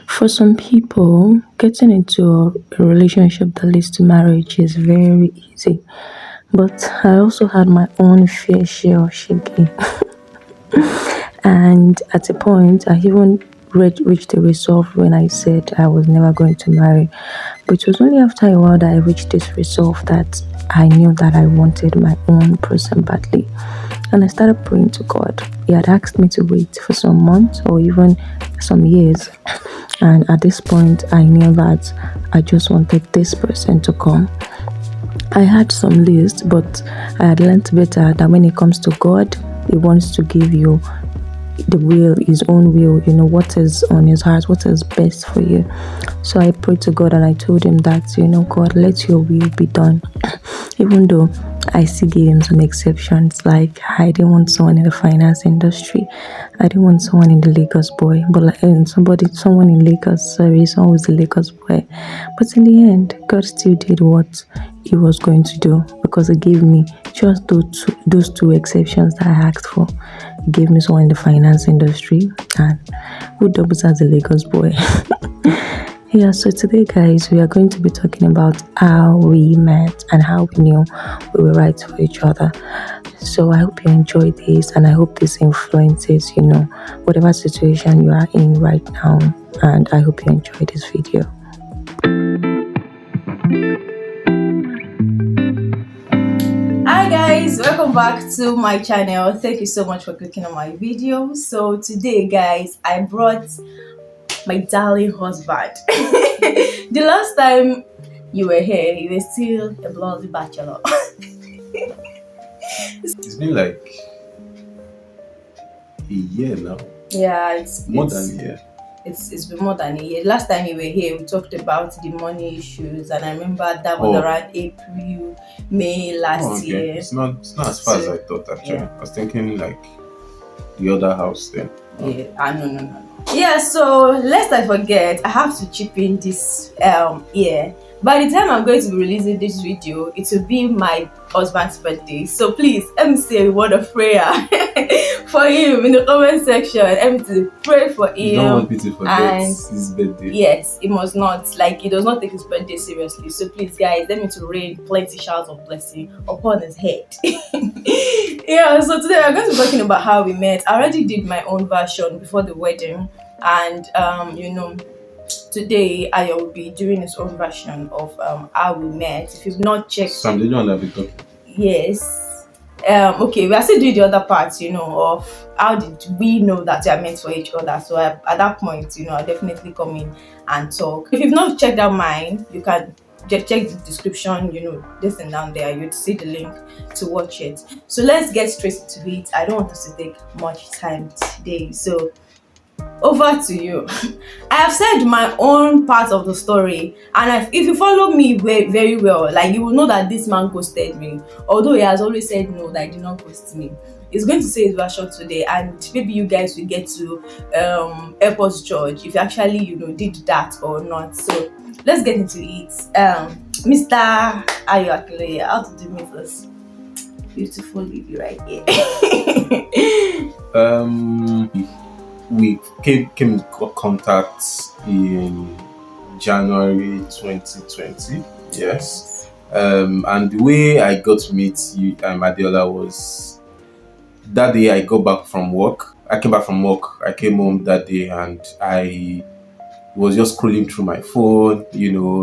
For some people, getting into a relationship that leads to marriage is very easy. But I also had my own fair share of shaking. And at a point, I even reached a resolve when I said I was never going to marry. But it was only after a while that I reached this resolve that I knew that I wanted my own person badly. And I started praying to God. He had asked me to wait for some months or even some years. And at this point, I knew that I just wanted this person to come. I had some list, but I had learned better that when it comes to God, He wants to give you the will, His own will, what is on His heart, what is best for you. So I prayed to God and I told Him that, God, let your will be done. Even though I still gave Him some exceptions, like I didn't want someone in the finance industry, I didn't want someone in the Lagos boy, but like someone in Lagos, someone was the Lagos boy. But in the end, God still did what He was going to do, because He gave me just those two exceptions that I asked for. He gave me someone in the finance industry and who doubles as a Lagos boy. Yeah, so today, guys, we are going to be talking about how we met and how we knew we were right for each other. So I hope you enjoy this, and I hope this influences, whatever situation you are in right now. And I hope you enjoy this video. Hi guys, welcome back to my channel. Thank you so much for clicking on my video. So today, guys, I brought my darling husband. The last time you were here, you were still a bloody bachelor. It's been like a year now. Yeah, it's More than a year. It's been more than a year. Last time you were here, we talked about the money issues, and I remember that was around April, May last year. It's not as far as I thought actually. Yeah. I was thinking like the other house then. Yeah, no. Yeah, so lest I forget, I have to chip in this year. By the time I'm going to be releasing this video, it will be my husband's birthday. So please, let me say a word of prayer for him in the comment section. Let me to pray for him. You don't want me to forget his birthday. Yes, he must not. Like, he does not take his birthday seriously. So please, guys, let me to rain plenty showers of blessing upon his head. Yeah, so today we're going to be talking about how we met. I already did my own version before the wedding, and today Ayo will be doing his own version of how we met. If you've not checked, Sam, did you want to be talking? Yes. Okay, we are still doing the other part, of how did we know that we are meant for each other. So at that point, I'll definitely come in and talk. If you've not checked out mine, you can just check the description, this and down there. You'd see the link to watch it. So let's get straight to it. I don't want us to take much time today. So over to you. I have said my own part of the story, and if you follow me very well, like, you will know that this man ghosted me. Although he has always said no, that he did not ghost me. He's going to say his version today, and maybe you guys will get to help us judge if you actually did that or not. So let's get into it. Mr. Ayo-Akinloye, how did you meet this beautiful lady right here? We came in contact in January 2020. Yes. And the way I got to meet you, Adiola, was that day I got back from work. I came back from work. I came home that day and I was just scrolling through my phone,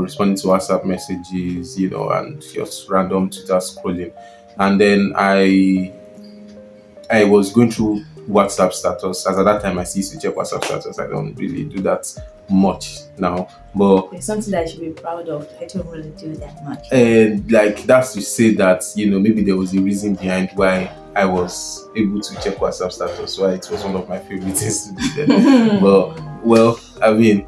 responding to WhatsApp messages, and just random Twitter scrolling. And then I was going through WhatsApp status, as at that time I used to check WhatsApp status. I don't really do that much now, but it's something that I should be proud of. I don't really do that much. And like, that's to say that maybe there was a reason behind why I was able to check WhatsApp status, why it was one of my favorite things to do then. But well, I mean,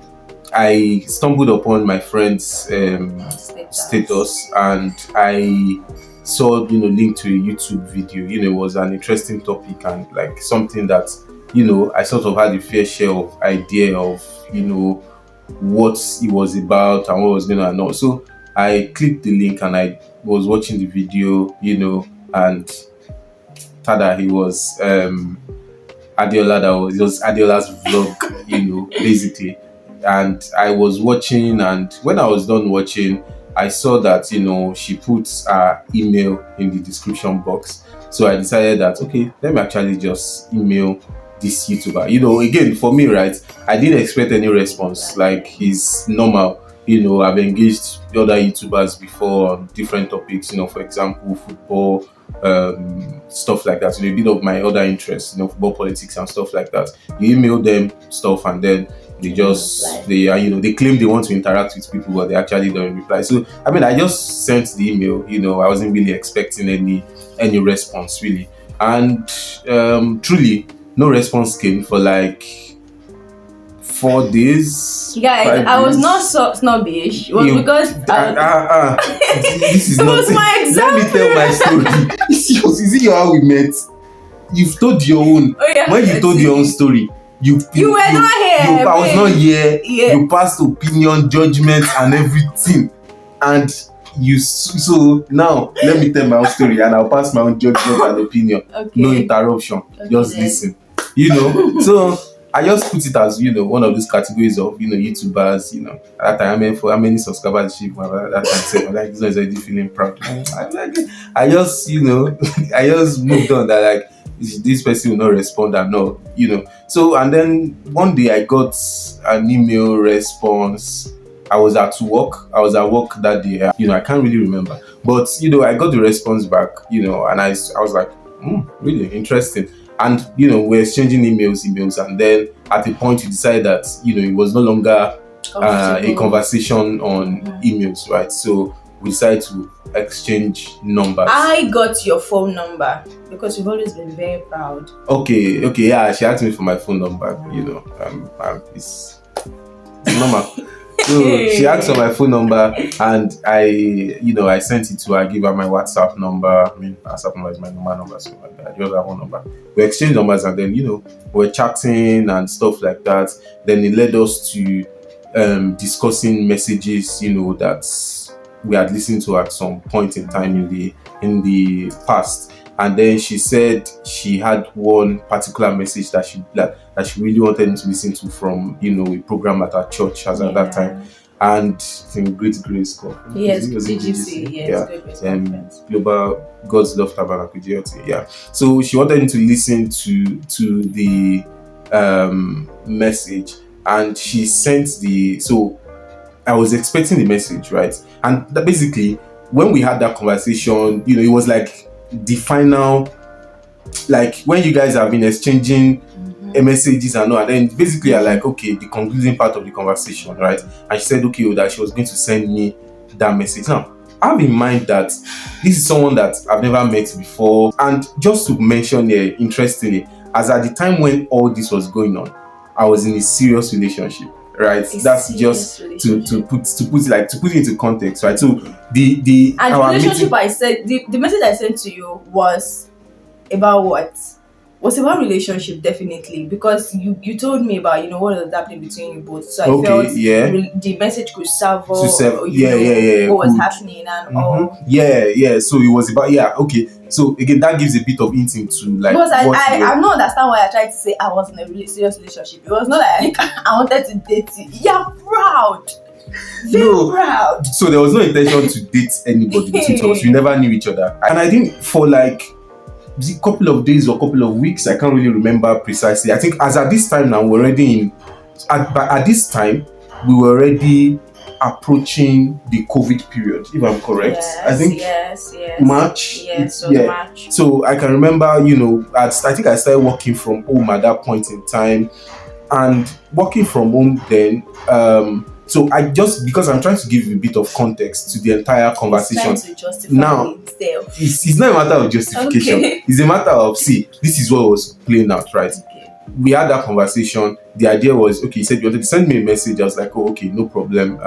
I stumbled upon my friend's status, and I saw linked to a YouTube video. It was an interesting topic and like something that I sort of had a fair share of idea of what it was about and what was going on. So I clicked the link and I was watching the video, and tada, he was Adiola. That was just Adiola's vlog, basically. and I was watching, and when I was done watching, I saw that she put her email in the description box. So I decided that okay, let me actually just email this YouTuber. Again, for me, right, I didn't expect any response. Like, he's normal. I've engaged other YouTubers before on different topics, for example, football, stuff like that. A bit of my other interests, football, politics, and stuff like that. You email them stuff, and then they claim they want to interact with people, but they actually don't reply. So I just sent the email. I wasn't really expecting any response really, and truly no response came for like 4 days. Guys, I was days. not so snobbish. It was because this is it not was my Let me example. tell my story. Is it how we met? You've told your own. Oh, yeah, When you told your own story, you were not here. I was not here. Yeah. You passed opinion, judgment, and everything, and so now let me tell my own story, and I'll pass my own judgment and opinion. Okay. No interruption. Okay, Just then. listen. So I just put it as one of these categories of YouTubers. At that time, for how many subscribers she have at that time, like this one is already feeling proud. I just I just moved on that like this person will not respond and no. So, and then one day I got an email response. I was at work that day. I can't really remember, but I got the response back. And I was like, really interesting. And we're exchanging emails, and then at a point you decide that it was no longer a conversation on emails, right? So we decided to exchange numbers. I got your phone number because you've always been very proud. Okay, yeah. She asked me for my phone number. It's normal. So she asked for my phone number, and I sent it to her. I gave her my WhatsApp number. WhatsApp number is my normal number, so I just have one number. We exchanged numbers, and then we're chatting and stuff like that. Then it led us to discussing messages, that we had listened to at some point in time in the past. And then she said she had one particular message that she really wanted me to listen to from a program at her church at that time. And I think Great Grace Corp. Yes, It was in GGC. Yes, Great Grace Conference. Global God's Love Tabernacle GLT. Yeah. So she wanted me to listen to the message, and she sent so I was expecting the message, right? And that basically, when we had that conversation, it was like the final, like when you guys have been exchanging messages and all, and then basically I like, okay, the concluding part of the conversation, right? And she said, okay, that she was going to send me that message. Now, have in mind that this is someone that I've never met before. And just to mention here, interestingly, as at the time when all this was going on, I was in a serious relationship. Right, that's just to put it into context, right? So the relationship meeting, I said the message I sent to you was about what? Was about relationship, definitely, because you told me about what was happening between you both. So I felt the message could serve what was happening and all. Yeah. So it was about okay. So again, that gives a bit of hint into like. Because I don't understand why I tried to say I was in a really serious relationship. It was not like I wanted to date you. Yeah, proud. Very proud. So there was no intention to date anybody between us. We never knew each other, and I think for like a couple of days or a couple of weeks, I can't really remember precisely. I think as at this time now, we're already at this time we were already approaching the COVID period, if I'm correct. I think March. Yes, March. So I can remember, I think I started working from home at that point in time, and working from home then. So because I'm trying to give you a bit of context to the entire conversation. Now, it's not a matter of justification. Okay. It's a matter of, this is what was playing out, right? Okay. We had that conversation. The idea was, okay, you said you wanted to send me a message. I was like, oh, okay, no problem.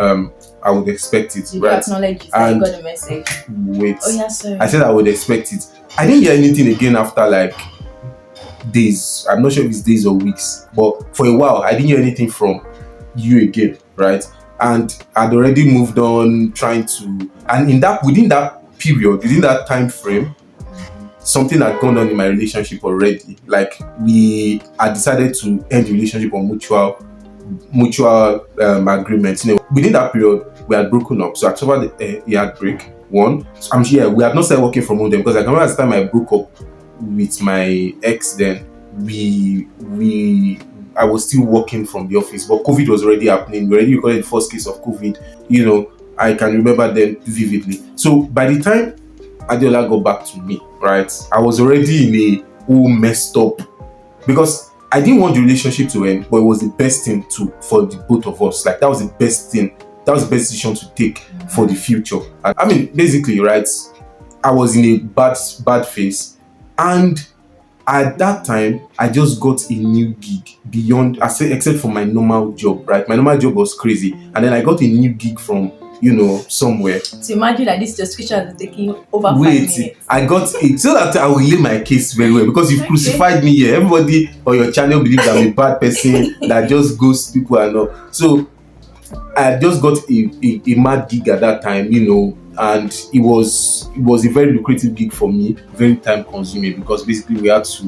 I would expect it, Did right? You acknowledge that you got a message? Wait. Oh, yeah, sorry. I said I would expect it. I didn't hear anything again after like days. I'm not sure if it's days or weeks, but for a while, I didn't hear anything from you again, right? And I'd already moved on and within that time frame, something had gone on in my relationship already. Like we had decided to end the relationship on mutual mutual agreement. Within that period, we had broken up. So I covered the heartbreak. One, so we had not started working from home then, because I can remember at the time I broke up with my ex. Then I was still working from the office, but COVID was already happening. We already recorded the first case of COVID. I can remember them vividly. So by the time Adeola got back to me, right, I was already in a whole messed up, because I didn't want the relationship to end, but it was the best thing for the both of us. Like, that was the best thing. That was the best decision to take for the future. I mean, basically, right, I was in a bad phase, and at that time, I just got a new gig beyond, except for my normal job, right? My normal job was crazy, and then I got a new gig from somewhere. So imagine that this description is taking over 5 Wait, minutes. I got it so that I will lay my case very well, because you've crucified me here. Everybody on your channel believes I'm a bad person that just ghosts people and all. So I just got a mad gig at that time, and it was a very lucrative gig for me, very time consuming, because basically we had to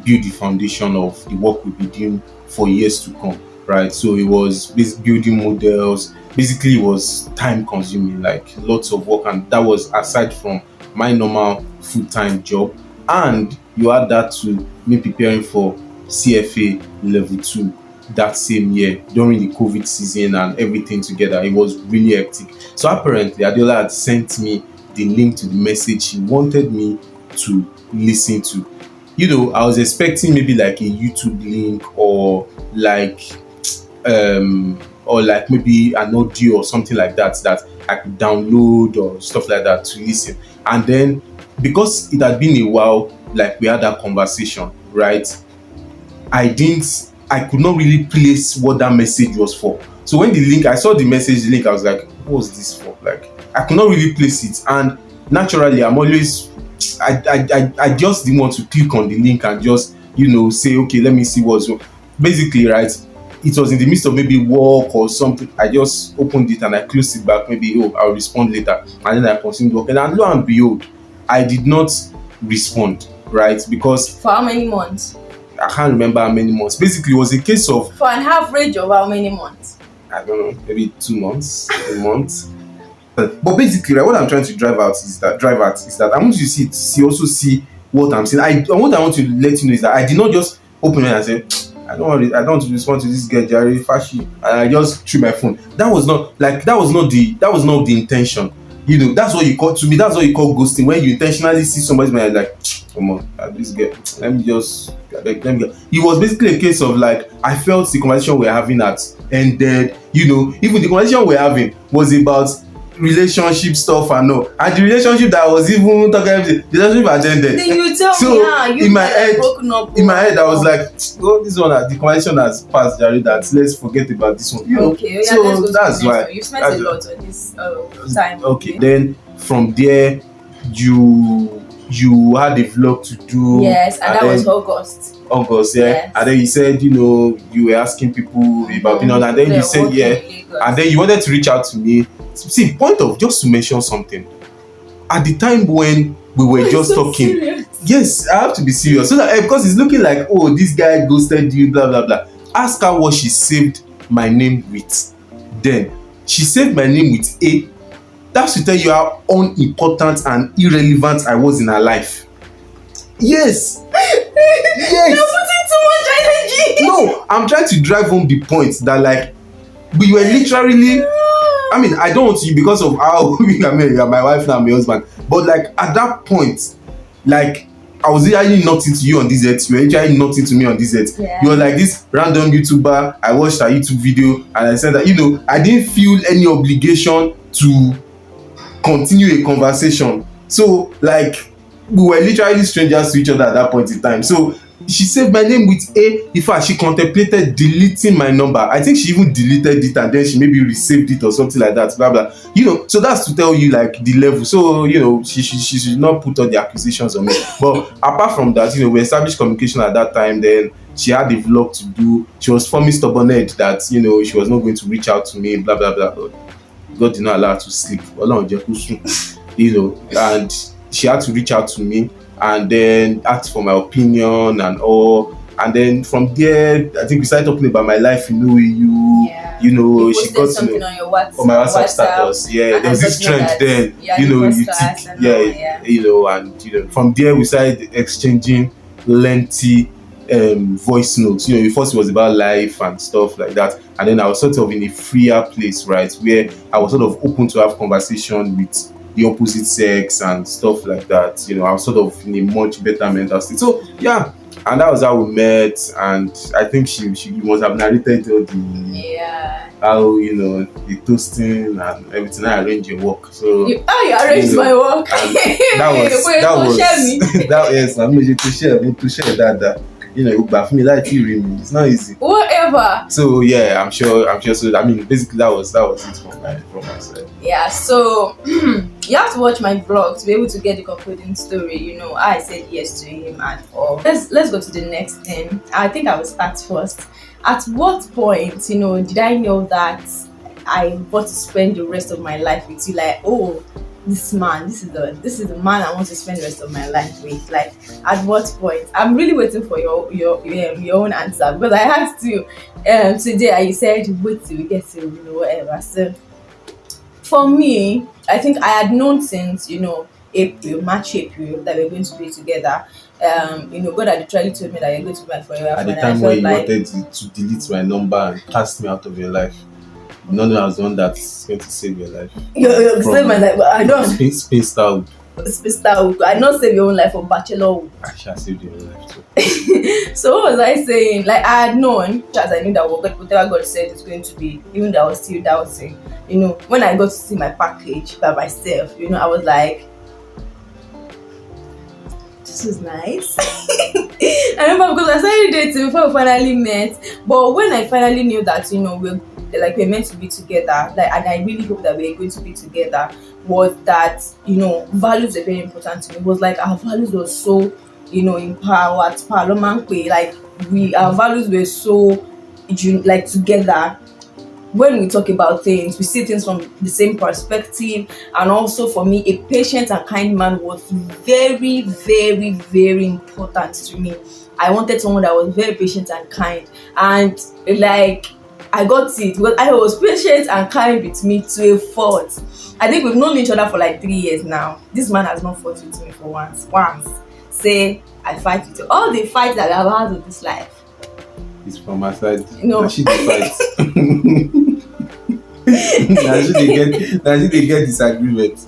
build the foundation of the work we'll be doing for years to come, right? So it was building models. Basically, it was time consuming, like lots of work, and that was aside from my normal full-time job. And you had that to me preparing for CFA level 2 that same year during the COVID season and everything together. It was really hectic. So apparently Adeola had sent me the link to the message she wanted me to listen to. I was expecting maybe like a YouTube link, or like maybe an audio or something like that I could download or stuff like that to listen. And then, because it had been a while, like we had that conversation, right? I could not really place what that message was for. So when I saw the link, I was like, what was this for? Like, I could not really place it. And naturally, I just didn't want to click on the link and just, say, okay, let me see what's wrong. Basically, right, it was in the midst of maybe work or something. I just opened it and I closed it back. Maybe, I'll respond later. And then I continued working. And lo and behold, I did not respond, right? Because For how many months? I can't remember how many months. Basically, it was a case of, For an average of how many months? I don't know, maybe 2 months, a month. But basically, right, what I'm trying to drive at is that I want you to see what I'm saying. What I want to let you know is that I did not just open it and say, I don't want to respond to this guy, Jerry Fashi, and I just threw my phone. That was not the intention. That's what you call ghosting, when you intentionally see somebody's mind, like, come on, this guy, let me go. It was basically a case of, like, I felt the conversation we're having had ended. Even the conversation we're having was about relationship stuff and all, and the relationship that I was even talking about, the relationship had ended. Then you tell So me, in my head, I was Oh. like, oh, this one, the conversation has passed, Jerry, that let's forget about this one. Okay, yeah, So let's go to that's the next why. one. You've spent a lot on this time. Okay, then from there, you had a vlog to do. Yes, and that was August. Yeah. Yes. And then you said, you were asking people about, and then you said, yeah. And then you wanted to reach out to me. See, just to mention something. At the time when we were just talking, serious. yes, I have to be serious. So that, because it's looking like, oh, this guy ghosted you, blah, blah, blah. Ask her what she saved my name with. Then, she saved my name with A. That's to tell you how unimportant and irrelevant I was in her life. Yes. Yes. You're putting too much energy. No, I'm trying to drive home the point that, like, we were literally, I mean, I don't want you because of how you're my wife now, my husband. But, like, at that point, like, I was literally not into you on this earth. You were literally not into me on this earth. Yeah. You were like this random YouTuber. I watched her YouTube video and I said that, I didn't feel any obligation to continue a conversation. So, like, we were literally strangers to each other at that point in time. So she saved my name with A. In fact, she contemplated deleting my number. I think she even deleted it and then she maybe resaved it or something like that. Blah blah. So that's to tell you, like, the level. So she should not put all the accusations on me. But apart from that, we established communication at that time. Then she had a vlog to do. She was forming stubborn-head that she was not going to reach out to me. Blah blah blah. But God did not allow her to sleep. And she had to reach out to me and then ask for my opinion and all. And then from there, I think we started talking about my life in OAU. Yeah. You know, You she posted got to something know on your WhatsApp, on my WhatsApp status. Yeah, and there I was this got to know trend that then. you had You the know, first you class tick, and all, yeah. you know, and you know, from there we started exchanging lengthy voice notes. You know, first it was about life and stuff like that, and then I was sort of in a freer place, right, where I was sort of open to have conversation with the opposite sex and stuff like that. You know, I was sort of in a much better mental state. So yeah, and that was how we met. And I think she must have narrated all the Yeah. how, you know, the toasting and everything. I arrange your work. So You arranged you know, my work. and that was Wait, that don't was share me. that yes, I'm going to share that you know, but for me that you really it's not easy. Whatever. So yeah, I'm sure so I mean basically that was it from my side. Yeah, so you have to watch my vlog to be able to get the concluding story. You know, I said yes to him and all. Let's go to the next thing. I think I will start first. At what point, you know, did I know that I want to spend the rest of my life with you? Like, oh, this man, this is the man I want to spend the rest of my life with. Like, at what point? I'm really waiting for your own answer, because I asked you today and you said wait till we get to, you know, whatever. So for me, I think I had known since, you know, March, April, that we're going to be together. You know, God had literally told me that you're going to be my forever At the friend. time I when felt you like wanted to delete my number and cast me out of your life, none of us one that's going to save your life. you're saving my life. I don't Spain style. sister. I not save your own life for bachelor. I shall save your life too. So what was I saying? Like, I had known, as I knew that whatever God said is going to be, even though I was still doubting. You know, when I got to see my package by myself, you know, I was like, this is nice. I remember because I started dating before we finally met. But when I finally knew that, you know, we're meant to be together, like, and I really hope that we're going to be together, was that, you know, values are very important to me. It was like our values were so, you know, empowered, like our values were so, like, together. When we talk about things, we see things from the same perspective. And also for me, a patient and kind man was very, very, very important to me. I wanted someone that was very patient and kind. And like, I got it because I was patient and kind with me to a fault. I think we've known each other for like 3 years now. This man has not fought with me for once. Say I fight with you. All the fights that I've had in this life, It's from my side. No. Now she dey fight. Now she dey get disagreement.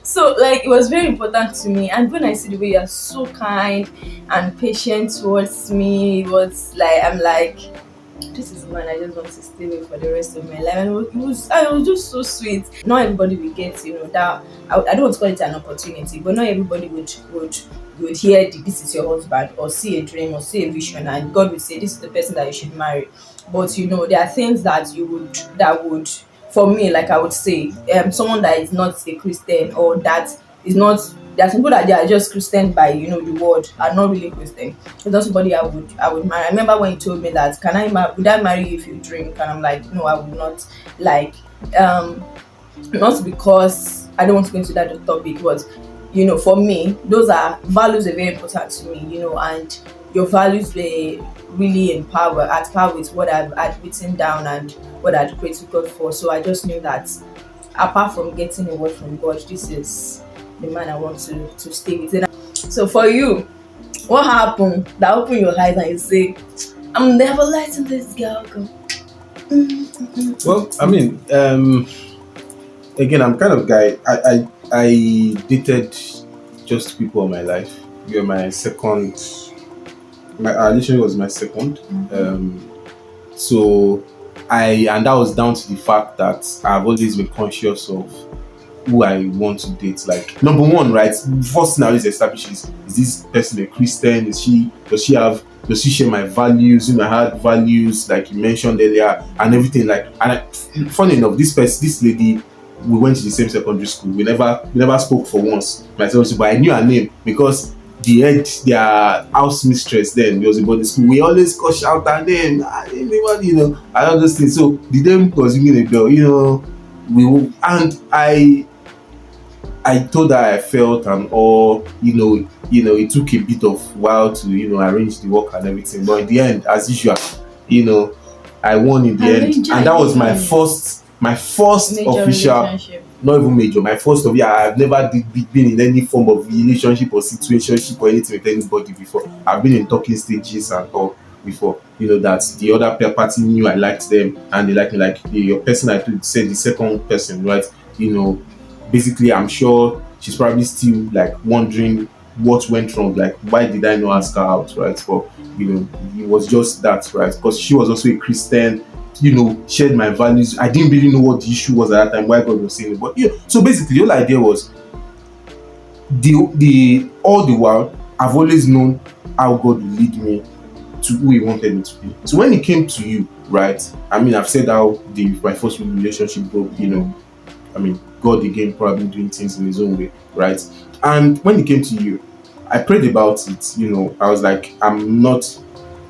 so like, it was very important to me. And when I see the way you are so kind and patient towards me, it was like, I'm like, this is the man I just want to stay with for the rest of my life. And it was just so sweet. Not everybody will get, you know, that I don't want to call it an opportunity, but not everybody would hear this is your husband, or see a dream or see a vision, and God would say this is the person that you should marry. But you know, there are things that would for me, like I would say, someone that is not a Christian, or that is not, there are some people that they are just Christian by, you know, the word, are not really Christian. It's not somebody I would marry. I remember when he told me that, would I marry you if you drink? And I'm like, no, I would not. Like, not because I don't want to go into that topic, but you know, for me, those are values are very important to me, you know, and your values were really at par with what I'd written down and what I'd prayed to God for. So I just knew that apart from getting a word from God, this is the man I want to stay with. So for you, what happened that opened your eyes and you say, I'm never letting this girl go? Well, I mean, again, I'm kind of guy. I dated just people in my life. You were my second. Our relationship was my second. So and that was down to the fact that I've always been conscious of who I want to date. Like, number one, right? First thing I always establish is this person a Christian? Does she share my values? You know, I had values like you mentioned earlier and everything. Like, and funny enough, this lady, we went to the same secondary school. We never spoke for once. Myself, but I knew her name because their house mistress then was about the school. We always call shout her name, you know, and all those things. So the name was ringing a bell, you know. I told her I felt and all, it took a bit of while to, arrange the work and everything. But in the end, as usual, you know, I won in the end. Arrange And that was my and first major official, relationship. not even major, my first of, yeah, I've never been in any form of relationship or situationship or anything with anybody before. I've been in talking stages and all before. That the other party knew I liked them and they liked me. Like your person I told said the second person, right? Basically I'm sure she's probably still like wondering what went wrong, like why did I not ask her out, right? But it was just that, right? Because she was also a Christian, shared my values. I didn't really know what the issue was at that time, why God was saying it. But so basically the whole idea was the all the while I've always known how God will lead me to who He wanted me to be. So when it came to you, right? I mean, I've said how my first relationship broke. I mean, God again probably doing things in His own way, right? And when it came to you, I prayed about it. I was like, I'm not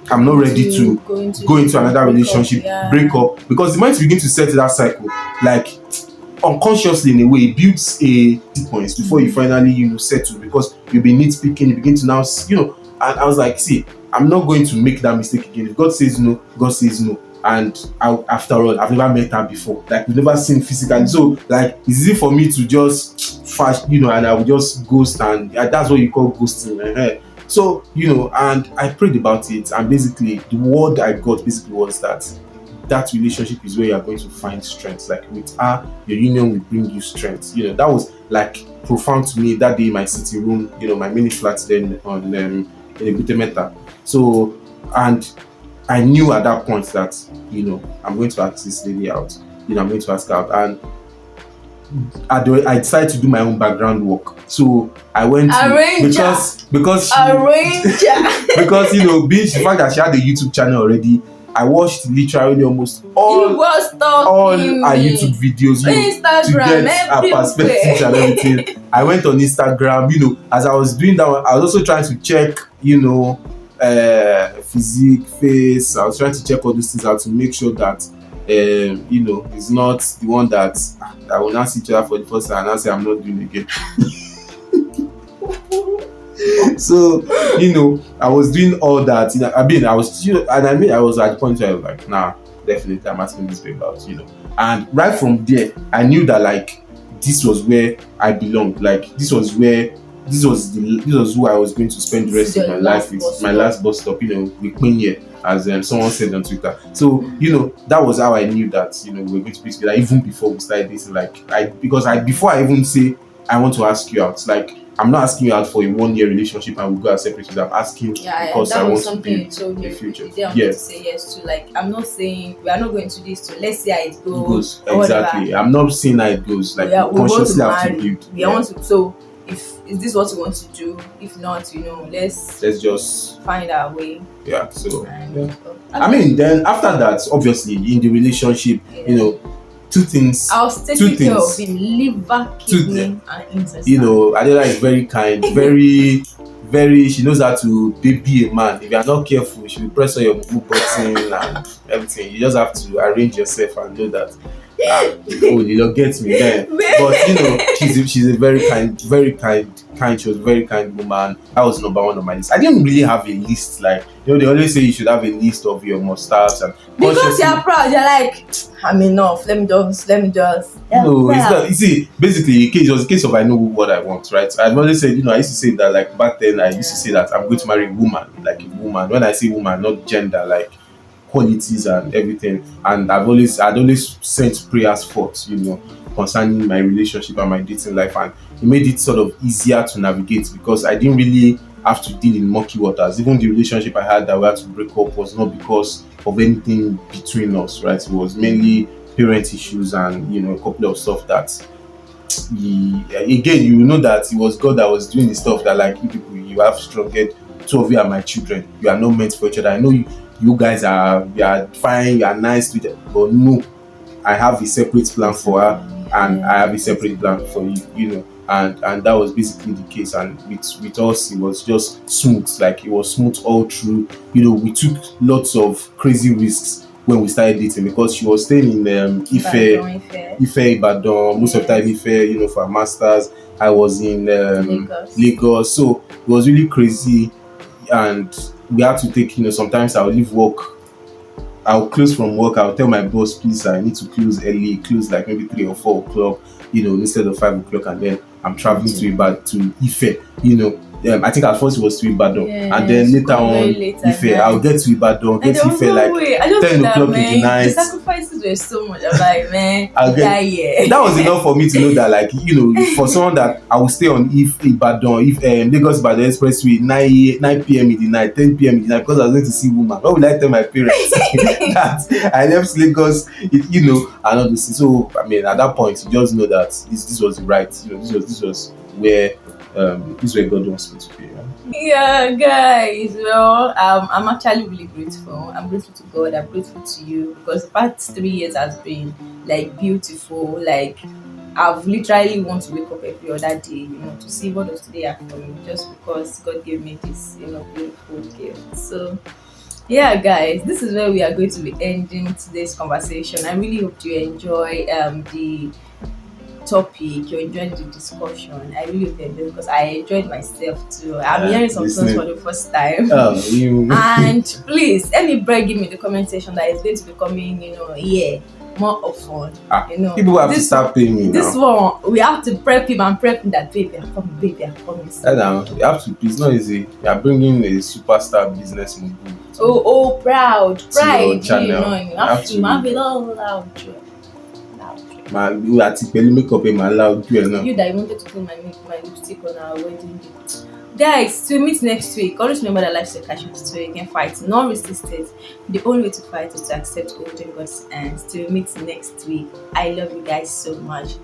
ready to go into another relationship, break up, because the moment you begin to set that cycle, like unconsciously in a way, it builds a points before you finally settle, because you'll be nitpicking, you begin to now and I was like, see, I'm not going to make that mistake again. If God says no, God says no. And after all, I've never met her before. Like, we've never seen physically. So, like, it's easy for me to just and I will just ghost, and that's what you call ghosting. So, and I prayed about it, and basically, the word I got basically was that relationship is where you're going to find strength. Like, with her, your union will bring you strength. That was like profound to me that day in my sitting room, my mini flat then on in Ebutemeta. So, and I knew at that point that, I'm going to ask this lady out. I'm going to ask her out. And I decided to do my own background work. So I went to, because because being the fact that she had a YouTube channel already, I watched literally almost all her YouTube videos, to get her perspectives and everything. I went on Instagram, as I was doing that one, I was also trying to check, physique, face. I was trying to check all these things out to make sure that it's not the one that I will not see each other for the first time and I say I'm not doing again. So I was doing all that. I was at the point where I was like, nah, definitely I'm asking this babe out. And right from there, I knew that like this was where I belonged. Like this was who I was going to spend the rest of my life with. My last bus stop, with Queen here, as someone said on Twitter. So that was how I knew that we were going to be together even before we started dating. Like before I even say I want to ask you out, like I'm not asking you out for a 1-year relationship and we'll go our separate ways. I'm asking because I want to be in the future. To say yes to. Like, I'm not saying we are not going to this. So let's see how it goes. Exactly. I'm not saying how it goes. Like, we consciously have to build. We want to. So, is this what you want to do? If not, let's just find our way. Yeah. So, I mean, then after that, obviously, in the relationship, two things. I'll take care of him, liver, kidney, and intestine. Adela is very kind, very, very. She knows how to baby a man. If you are not careful, she will press on your button and everything. You just have to arrange yourself and know that. You don't get me there. But she's a very kind. She was a very kind woman. That was number one on my list. I didn't really have a list. Like, they always say you should have a list of your must-haves, and because you're proud, you're like, I'm enough. Let me just. No, it's not. You see, basically, it was a case of I know what I want, right? I've always said, I used to say that, like back then, I used to say that I'm going to marry a woman, like a woman. When I say woman, not gender, like qualities and everything. And I'd always sent prayers forth, concerning my relationship and my dating life, and it made it sort of easier to navigate because I didn't really have to deal in murky waters. Even the relationship I had that we had to break up was not because of anything between us, right? It was mainly parent issues and a couple of stuff that again, that it was God that was doing the stuff that, like, you people, you have strong head. Two of you are my children. You are not meant for each other. I know you guys are fine, you are nice to each other, but no, I have a separate plan for her and I have a separate plan for you, and that was basically the case. And with us, it was just smooth. Like, it was smooth all through. We took lots of crazy risks when we started dating, because she was staying in Ife, Ibadan, most of the time Ife, for her masters. I was in Lagos, so it was really crazy, and we had to take, sometimes I'll leave work. I'll close from work. I'll tell my boss, please, I need to close early, close like maybe 3 or 4 o'clock, instead of 5 o'clock, and then I'm traveling to Ife, I think at first it was to Ibadan, and then later on Ife. I'll get to Ibadan, get to Ife like 10 o'clock in the night. The sacrifices were so much. I'm like, man, that was enough for me to know that, like, for someone that I will stay on Ibadan, Lagos Ibadan Expressway 9 p.m. in the night, 10 p.m. in the night, because I was going to see woman. What will I tell my parents that I left Lagos, and all this? So I mean, at that point, you just know that this was the right, this was where God wants me to be. Yeah, guys. Well, I'm actually really grateful. I'm grateful to God. I'm grateful to you, because the past 3 years has been like beautiful. Like, I've literally want to wake up every other day, to see what does today have for me, just because God gave me this, beautiful gift. So, yeah, guys, this is where we are going to be ending today's conversation. I really hope you enjoy the topic, you enjoyed the discussion. I really hope you enjoyed, because I enjoyed myself too. I'm hearing some things for the first time. And please, any break, give me the comment section that is going to be coming, more often. People have to start paying me this now. one, we have to prep him and prep him that baby, I'm coming, baby, I'm coming. You have to, it's not easy. You are bringing a superstar business move. Pride, channel. You have to have it all loud. You àti pẹ̀lú makeup máa loud ju ẹ̀ náà. You that you wanted to put my lipstick on our wedding day. Guys, till meet next week. Always remember that life is a cash so you can fight. Not resist it. The only way to fight is to accept all in God's hands. Till meet next week. I love you guys so much.